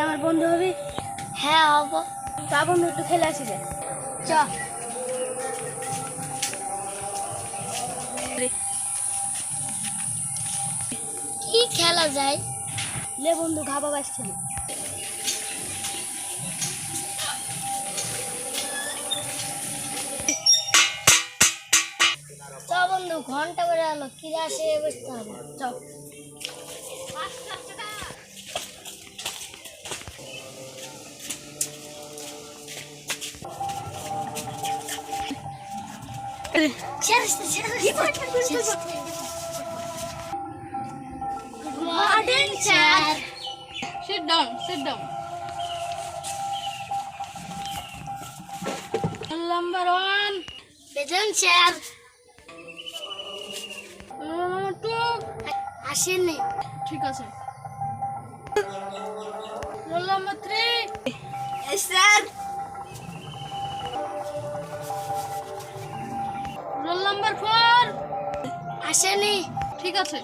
আমার বন্ধু হবি? হ্যাঁ হব। তা বন্ধু একটু খেলে আসি রে। চ। কি খেলা যায়? লে বন্ধু ঘাবা বাস খেলি। চ বন্ধু, ঘন্টা করে আলো কিরা আসে বসতে হবে। চ। Morning, sir. Sit down, sit down. Number 1. Present, sir. Number 2. আসেনি। ঠিক আছে। Roll number 3. Yes, sir. Roll number 4. আসেনি। ঠিক আছে।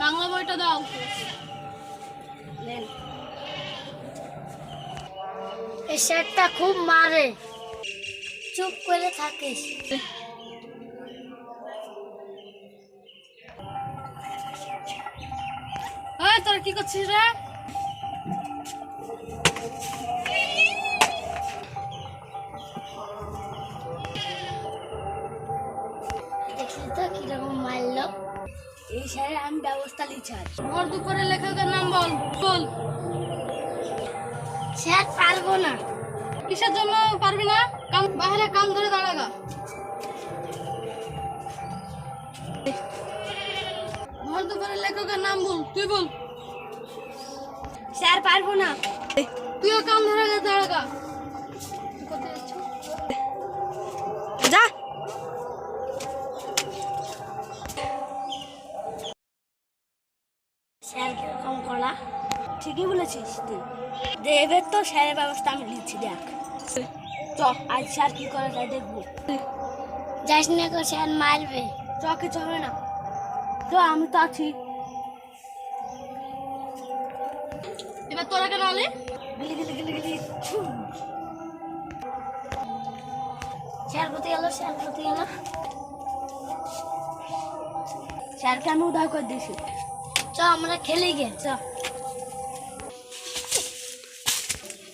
বাংলা বইটা দাও। নেন। এই স্যারটা খুব মারে, চুপ করে থাকিস। এই তোরা কি করছিস রে? দেখলি তো কিরকম মারলো। এই স্যারের আমি ব্যবস্থা নিচ্ছি। ভর দুপুরে লেখকের নাম বল। বল। স্যার পারবো না। কিসের জন্য পারবি না? কান বাইরে কান ধরে দাঁড়াগা। ভর দুপুরে লেখকের নাম বল। তুই বল। স্যার পারবো না। তুইও কান ধরে দাঁড়াগা। যা। স্যার কিরকম করা? ঠিকই বলেছিস তুই। দেবে তো স্যারের ব্যবস্থা আমি নিচ্ছি, দেখ। চ আজ স্যার কি করে তাই দেখবো। যাস না গো, স্যার মারবে। চ কিছু হবে না। তো আমি তো আছি। এবার তোরা কেন আলি? গিলি গিলি গিলি গিলি। স্যার কোথায় গেল? স্যার কোথায় গেল? স্যারকে আমি উদয় করে দিয়েছি। চ আমরা খেলি গে। চ।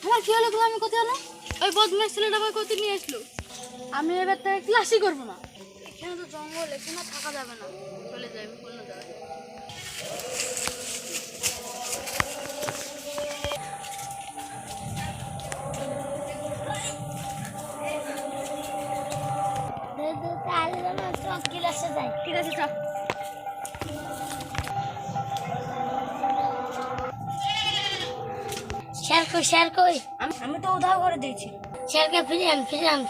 আমার কি হলো? আমি কোথায় হলো? ওই বদমাস ছেলেটা আমাকে কোথায় নিয়ে আসলো। আমি এবার থেকে ক্লাসই করবো না। এখানে তো জঙ্গল, এখানে থাকা যাবে না। চলে যাই আমি অন্য জায়গায়। ক্লাসে যাই। ঠিক আছে, চ। স্যার কই? স্যার কই? আমি তো উধাও করে দিয়েছি। স্যারকে ফিরে আন, ফিরে আন।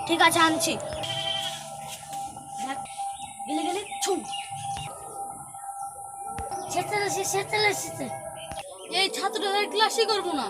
ঠিক আছে, আনছি। দেখ, গেলে গেলে ছু। সেটা এসেছে। এই ছাত্রদের ক্লাসই করবো না।